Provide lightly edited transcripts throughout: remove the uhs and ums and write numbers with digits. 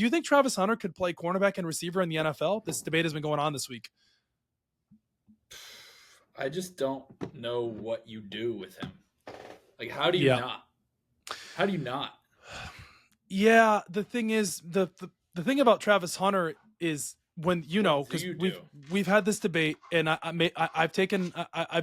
you think Travis Hunter could play cornerback and receiver in the NFL? This debate has been going on this week. I just don't know what you do with him. Like, how do you not? How do you not? Yeah, the thing is, the thing about Travis Hunter is when because we've had this debate, and I've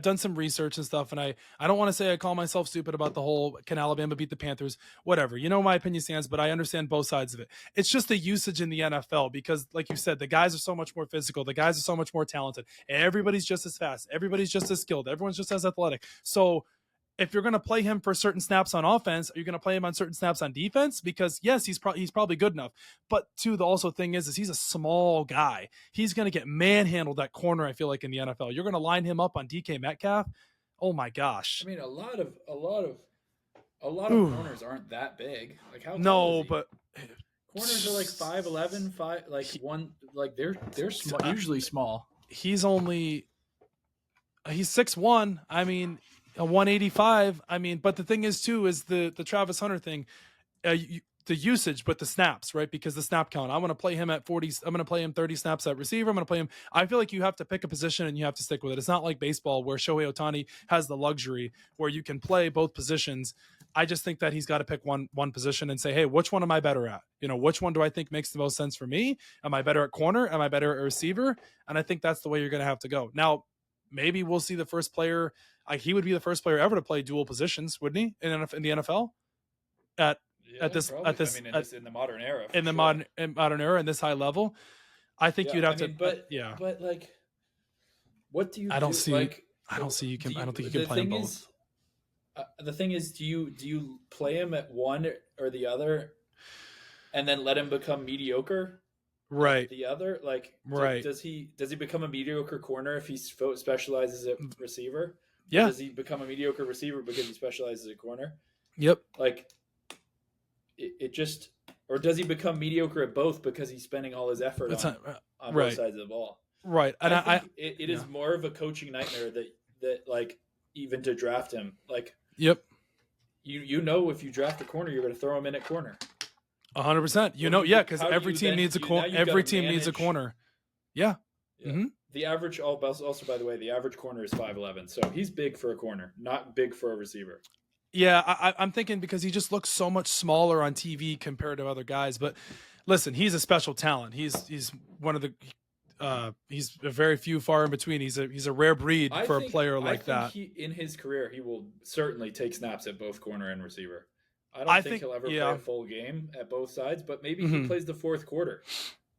done some research and stuff, and I don't want to say I call myself stupid about the whole can Alabama beat the Panthers, whatever. My opinion stands, but I understand both sides of it. It's just the usage in the NFL because, like you said, the guys are so much more physical, the guys are so much more talented, everybody's just as fast, everybody's just as skilled, everyone's just as athletic. So if you're going to play him for certain snaps on offense, are you going to play him on certain snaps on defense? Because yes, he's probably good enough. But the also thing is he's a small guy. He's going to get manhandled at corner. I feel like in the NFL, you're going to line him up on DK Metcalf. Oh my gosh! I mean, a lot of corners aren't that big. Like how? No, but corners are like 5'11", they're small, usually small. He's 6'1". I mean, a 185. I mean, but the thing is too is the Travis Hunter thing, the usage, but the snaps, right? Because the snap count. I'm going to play him at 40. I'm going to play him 30 snaps at receiver. I'm going to play him. I feel like you have to pick a position and you have to stick with it. It's not like baseball where Shohei Ohtani has the luxury where you can play both positions. I just think that he's got to pick one position and say, hey, which one am I better at? Which one do I think makes the most sense for me? Am I better at corner? Am I better at receiver? And I think that's the way you're going to have to go. Now, maybe we'll see the first player. He would be the first player ever to play dual positions, wouldn't he? In the NFL, in the modern era, modern era, in this high level, I think you'd have to. But like, what do you? I don't see. Like, I don't see you can. I don't think you can play them both. The thing is, do you play him at one or the other, and then let him become mediocre? Right. The other, does he become a mediocre corner if he specializes at receiver? Yeah. Or does he become a mediocre receiver because he specializes at corner? Yep. Like, it just, or does he become mediocre at both because he's spending all his effort on both sides of the ball? Right. And I think it is more of a coaching nightmare that like even to draft him. Like, yep. If you draft a corner, you're going to throw him in at corner. 100%. Because every team needs a corner. Every team needs a corner. Yeah. Mm-hmm. The average, also by the way, the average corner is 5'11", so he's big for a corner, not big for a receiver. Yeah, I'm thinking because he just looks so much smaller on TV compared to other guys. But listen, he's a special talent. He's one of the he's a very few far in between. He's a rare breed for a player like that. In his career, he will certainly take snaps at both corner and receiver. I don't think he'll ever play a full game at both sides, but maybe he plays the fourth quarter.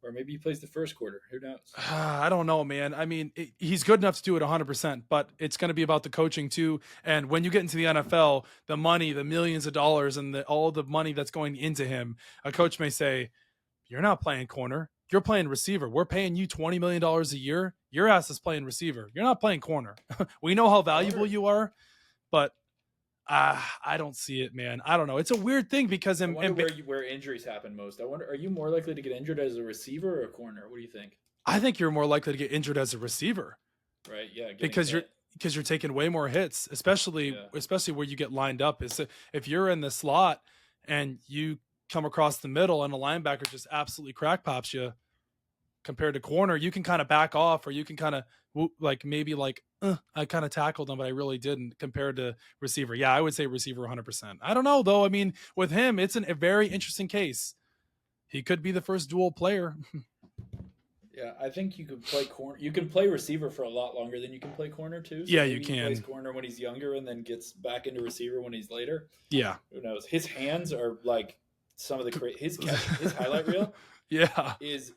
Or maybe he plays the first quarter. Who knows? I don't know, man. I mean, he's good enough to do it 100%, but it's going to be about the coaching too. And when you get into the NFL, the money, the millions of dollars, and all the money that's going into him, a coach may say, "You're not playing corner. You're playing receiver. We're paying you $20 million a year. Your ass is playing receiver. You're not playing corner. We know how valuable you are, but." I don't see it, man. I don't know. It's a weird thing because I wonder where injuries happen most. I wonder, are you more likely to get injured as a receiver or a corner? What do you think? I think you're more likely to get injured as a receiver. Right. Yeah. Because you're taking way more hits, especially where you get lined up. Is if you're in the slot and you come across the middle and a linebacker just absolutely crack pops you. Compared to corner, you can kind of back off, or you can kind of I kind of tackled him, but I really didn't. Compared to receiver, I would say receiver 100%. I don't know though. I mean, with him, it's a very interesting case. He could be the first dual player. Yeah, I think you could play corner. You can play receiver for a lot longer than you can play corner too. So yeah, you can. He plays corner when he's younger and then gets back into receiver when he's later. Yeah, who knows? His hands are like some of the his highlight reel. Yeah, is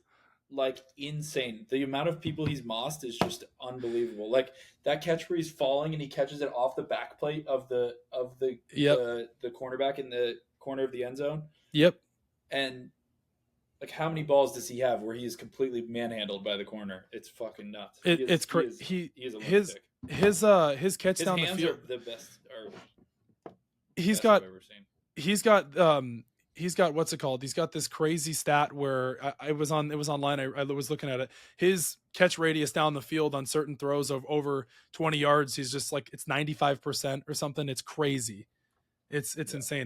like insane. The amount of people he's mossed is just unbelievable. Like that catch where he's falling and he catches it off the back plate of the cornerback in the corner of the end zone. Yep. And like how many balls does he have where he is completely manhandled by the corner? It's fucking nuts. It's crazy. He is a lunatic. His catch down the field are the best. He's got what's it called? He's got this crazy stat where it was online. I was looking at it. His catch radius down the field on certain throws of over 20 yards, he's just like, it's 95% or something. It's crazy. It's insane.